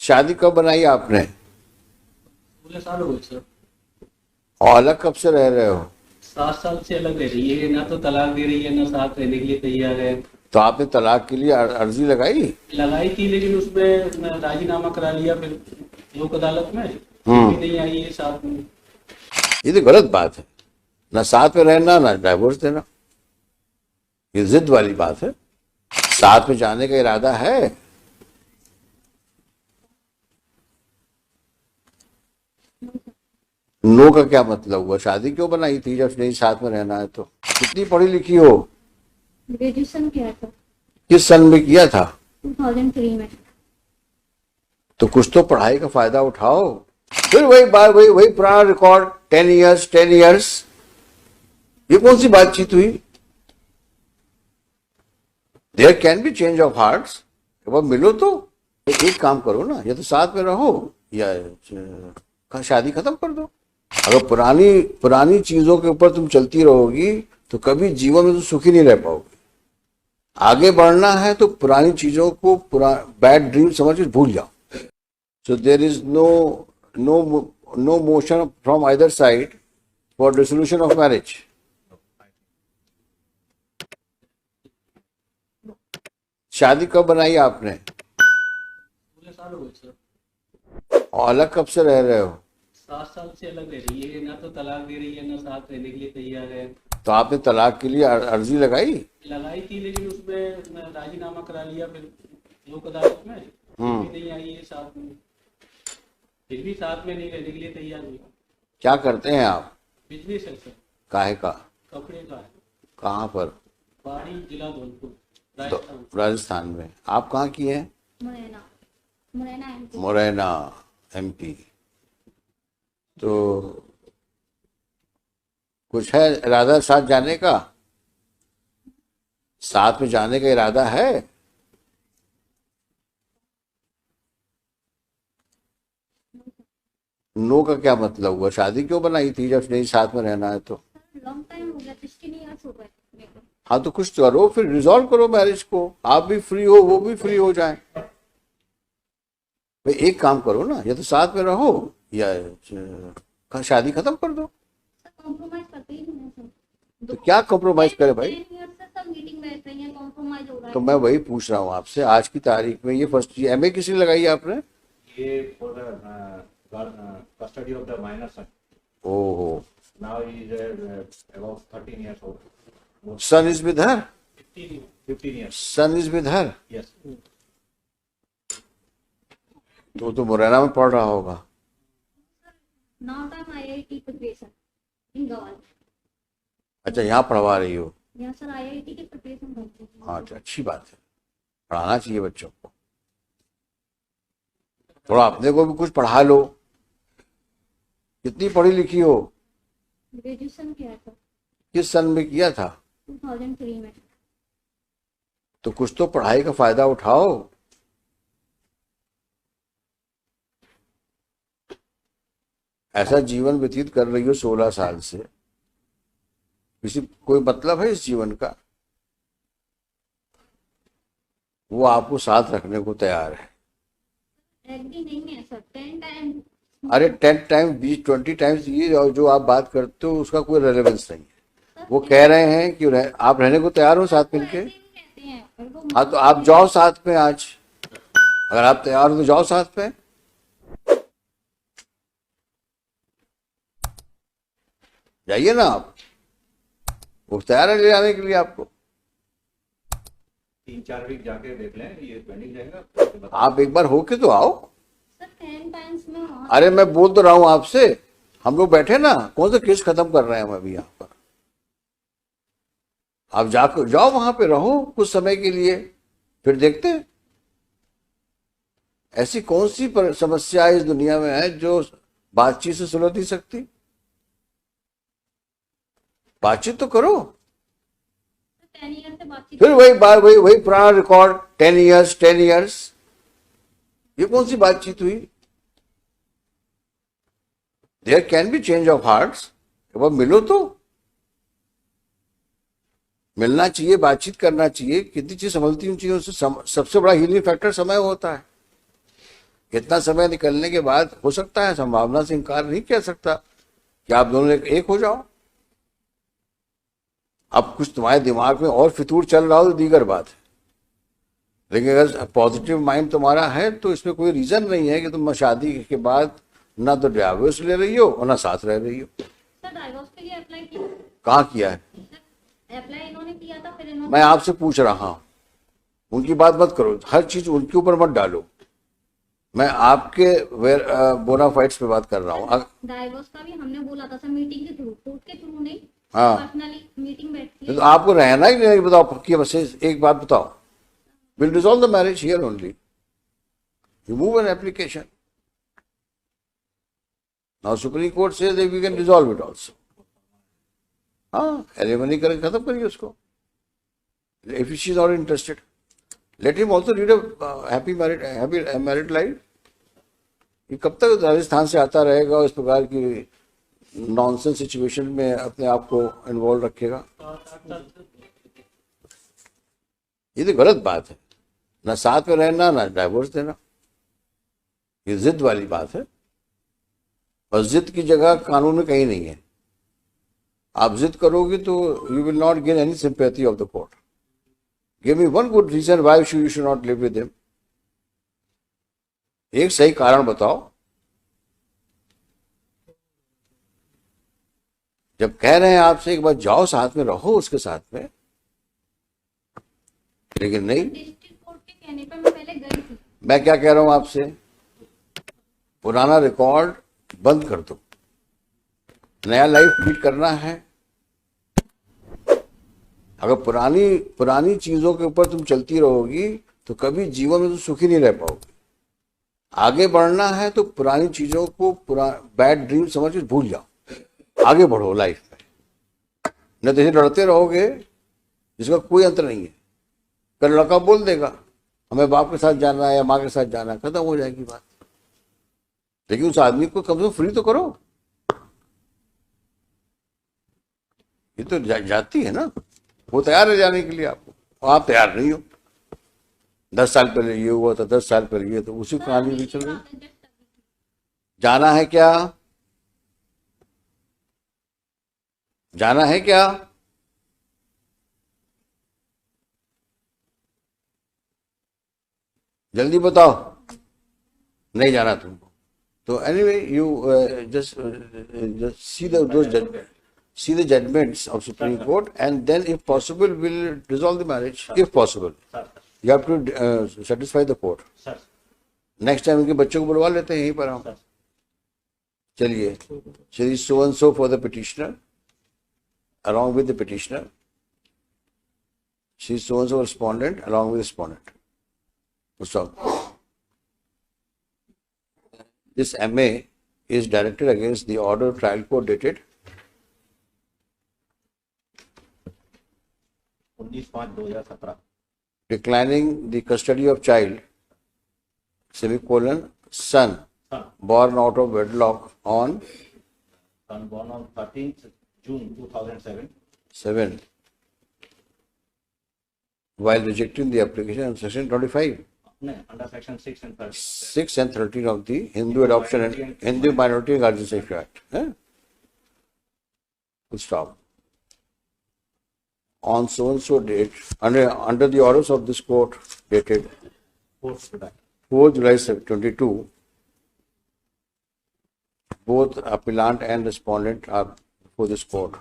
शादी कब बनाई आपने? 16 साल हो गए सर। और अलग कब से रह रहे हो? 7 साल से अलग रह रही है, ना तो तलाक दे रही है ना साथ रहने के लिए तैयार है। तो आपने तलाक के लिए अर्जी लगाई? लगाई थी लेकिन उसमें मैं राजीनामा करा लिया फिर लोक अदालत में, फिर हम्म। भी नहीं आई है साथ में। ये तो गलत बात है, ना साथ में रहना ना डाइवोर्स देना, ये जिद वाली बात है। साथ में जाने का इरादा है? नो का क्या मतलब हुआ? शादी क्यों बनाई थी जब नहीं साथ में रहना है तो? कितनी पढ़ी लिखी हो? ग्रेजुएशन किया था किस सन में किया था? 2003 में। तो कुछ तो पढ़ाई का फायदा उठाओ। फिर वही बात, वही पुराना रिकॉर्ड, 10 इयर्स। ये कौन सी बातचीत हुई? There can be change of hearts. अब मिलो तो एक काम करो ना, या तो साथ में रहो या शादी खत्म कर दो। अगर पुरानी पुरानी चीजों के ऊपर तुम चलती रहोगी तो कभी जीवन में तुम सुखी नहीं रह पाओगे। आगे बढ़ना है तो पुरानी चीजों को, बैड ड्रीम समझ के भूल जाओ। So there is no motion from either side for dissolution of marriage. शादी कब बनाई आपने? 16 साल हो गए सर। और अलग कब से रह रहे हो? 7 साल से अलग रह रही है, ना तो तलाक दे रही है ना साथ रहने के लिए तैयार है। तो आपने तलाक के लिए अर्जी लगाई? लगाई थी लेकिन उसमें मैं राजीनामा करा लिया फिर लोक अदालत में, फिर भी नहीं आई है साथ में। फिर भी साथ में नहीं रहने के लिए तैयार हुई। क्या करते हैं आप? बिजनेस है सर, काहे का? कपड़े का है। कहाँ पर? पहाड़ी जिला धौलपुर, तो राजस्थान। राजस्थान में। आप कहाँ की हैं? मुरैना मुरैना MP। मुरैना, MP। तो कुछ है इरादा साथ जाने का? साथ में जाने का इरादा है? नो का क्या मतलब हुआ? शादी क्यों बनाई थी जब नहीं साथ में रहना है तो? लॉन्ग टाइम हो गया, 16 इयर्स हो गए मेरे को। हाँ तो कुछ करो, फिर रिजॉल्व करो मैरिज को। आप भी फ्री हो, वो भी फ्री हो जाए। भाई एक काम करो ना, या तो साथ में रहो या शादी खत्म कर दो। सर कॉम्प्रोमाइज करते ही नहीं है सर। तो क्या कॉम्प्रोमाइज करे भाई? 10 ईयर से सब मीटिंग बैठ रही है, कॉम्प्रोमाइज हो रहा है। तो मैं वही पूछ रहा हूँ आपसे, आज की तारीख में ये फर्स्ट MA किस लिए लगाई आपने? ये for the custody of the minor son. ओहो। Now he is about 13 years old. Son is with her? 15 years. Son is with her? Yes. तो मुरैना में पढ़ रहा होगा। Now time IIT preparation in गवाल। अच्छा, यहाँ पढ़वा रही हो? यहाँ सर IIT की प्रिपरेशन करते हैं। हाँ, अच्छा, अच्छी बात है, पढ़ाना चाहिए बच्चों को। थोड़ा अपने को भी कुछ पढ़ा लो। कितनी पढ़ी लिखी हो? ग्रेजुएशन किया था किस सन में किया था? 2003 में। तो कुछ तो पढ़ाई का फायदा उठाओ। ऐसा जीवन व्यतीत कर रही हो 16 साल से, किसी कोई मतलब है इस जीवन का? वो आपको साथ रखने को तैयार है। एग्री नहीं है सर, 10 टाइम। अरे 10 टाइम 20-20 टाइम्स ये जो आप बात करते हो उसका कोई रेलेवेंस नहीं है। वो कह रहे हैं कि आप रहने को तैयार हो साथ मिलके? कहते हैं। हाँ तो आप जाओ साथ में आज, अगर आप तैयार हो तो जाओ साथ में। जाइए ना आप, वो तैयार है ले जाने के लिए आपको। 3-4 वीक जाके देख लें, ये पेंडिंग रहेगा। आप एक बार होके तो आओ। सर 10 टाइम्स में वहाँ। अरे मैं बोल तो रहा हूं आपसे, हम लोग बैठे ना, कौन सा केस खत्म कर रहे हैं हम अभी यहाँ पर। आप जाकर जाओ वहां पे, रहो कुछ समय के लिए, फिर देखते हैं। ऐसी कौन सी समस्या इस दुनिया में है जो बातचीत से सुलझ नहीं सकती? बातचीत तो करो। 10 ईयर से बातचीत। फिर वही बात, वही पुराना रिकॉर्ड, 10 इयर्स। ये कौन सी बातचीत हुई? There can be change of hearts. अब मिलो तो मिलना चाहिए, बातचीत करना चाहिए। कितनी चीज संभलती उन चीजों से। सबसे बड़ा हीलिंग फैक्टर समय होता है। इतना समय निकलने के बाद हो सकता है, संभावना से इनकार नहीं किया सकता कि आप दोनों एक हो जाओ। अब कुछ तुम्हारे दिमाग में और फितूर चल रहा हो तो दीगर बात है, लेकिन अगर पॉजिटिव माइंड तुम्हारा है तो इसमें कोई रीजन नहीं है कि तुम शादी के बाद ना तो डिवोर्स ले रही हो और ना साथ रह रही हो। सर डाइवोर्स के लिए अप्लाई किया? कहाँ किया है? अप्लाई इन्होंने किया था, फिर इन्होंने मैं आपसे पूछ रहा हूं, उनकी बात मत करो, हर चीज उनके ऊपर मत डालो। मैं आपके बोनाफाइड्स पे बात कर रहा हूँ। डाइवोर्स का भी हमने बोला था सर, मीटिंग के थ्रू, कोर्ट के थ्रू नहीं, हाँ। पर्सनली मीटिंग बैठती तो है। आपको रहना ही नहीं, बताओ पक्की बस एक बात बताओ, will dissolve the marriage here only, you move an application, now supreme court says that we can dissolve it also. हाँ, एलिमनी करके खत्म करिए उसको, if she is not interested, let him also lead a happy married life. ये कब तक राजस्थान से आता रहेगा और इस प्रकार की नॉनसेंस सिचुएशन में अपने आप को इन्वॉल्व रखेगा? ये तो गलत बात है, ना साथ में रहना ना डाइवोर्स देना, ये जिद वाली बात है, और जिद की जगह कानून में कहीं नहीं है। आप जिद करोगे तो you will not gain any sympathy of the court. Give me one good reason why you should not live with him. एक सही कारण बताओ। जब कह रहे हैं आपसे एक बार जाओ साथ में रहो उसके साथ में, लेकिन नहीं। डिस्ट्रिक्ट कोर्ट के कहने पर मैं पहले गई थी। मैं क्या कह रहा हूं आपसे, पुराना रिकॉर्ड बंद कर दो, नया लाइफ लीड करना है। अगर पुरानी चीजों के ऊपर तुम चलती रहोगी तो कभी जीवन में तुम सुखी नहीं रह पाओगे। आगे बढ़ना है तो पुरानी चीजों को बैड ड्रीम समझ के भूल जाओ, आगे बढ़ो लाइफ में। न तो लड़ते रहोगे जिसका कोई अंत नहीं है। कल लड़का बोल देगा हमें बाप के साथ जाना है या माँ के साथ जाना है, खत्म हो जाएगी बात। लेकिन उस आदमी को कम से कम फ्री तो करो। ये तो जाती है ना, वो तैयार है जाने के लिए आपको, और आप तैयार नहीं हो। 10 साल पहले ये हुआ था, 10 साल पहले ये, तो उसी कहानी भी चल रही। जाना है क्या? जाना है क्या? जल्दी बताओ। नहीं जाना तुमको तो anyway you just see the judgments of Supreme Court, and then if possible will dissolve the marriage, if possible. You have to satisfy the court. Next time इनके बच्चों को बुलवा लेते हैं यहीं पर हम। चलिए, Shri so and so for the petitioner, along with the petitioner, Shri so and so respondent along with respondent. This MA is directed against the order of trial court dated 19/5/2017, declining the custody of child, son born out of wedlock on son born on 13th June 2007, 7, while rejecting the application under section 25, under section 6 and 13. 6 and 13 of the Hindu Adoption and Hindu Minority and Guardianship Act. Full stop. On so and so date, under the orders of this court dated 4 July 22, both appellant and respondent are before this court.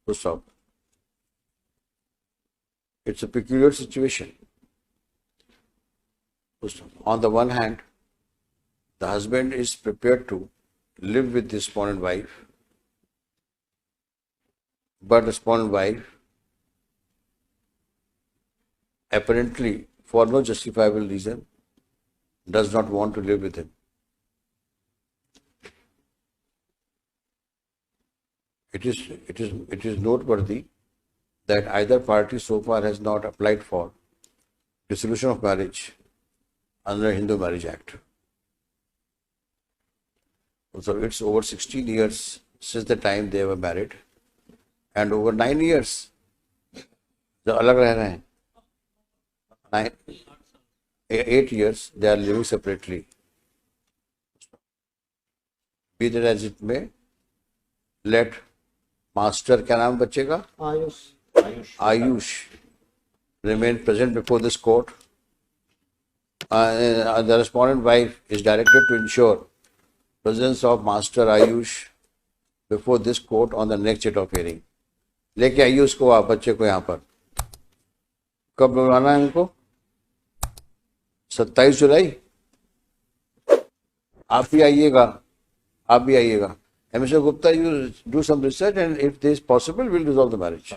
Full stop. It's a peculiar situation. On the one hand, the husband is prepared to live with the respondent wife, but respondent wife, apparently for no justifiable reason, does not want to live with him. It is noteworthy that either party so far has not applied for dissolution of marriage under Hindu Marriage Act. So it's over 16 years since the time they were married, and over 9 years जो अलग रह रहे हैं, 8 years they are living separately. Be that as it may, let master, क्या नाम बच्चे का? Ayush remain present before this court. The respondent wife is directed to ensure presence of Master Ayush before this court on the next date of hearing. लेके आइए उसको, आप बच्चे को यहाँ पर कब बुलाना है उनको? 27 जुलाई। आप भी आइएगा, आप भी आइएगा। Mr. Gupta, you do some research and if this is possible, we'll resolve the marriage.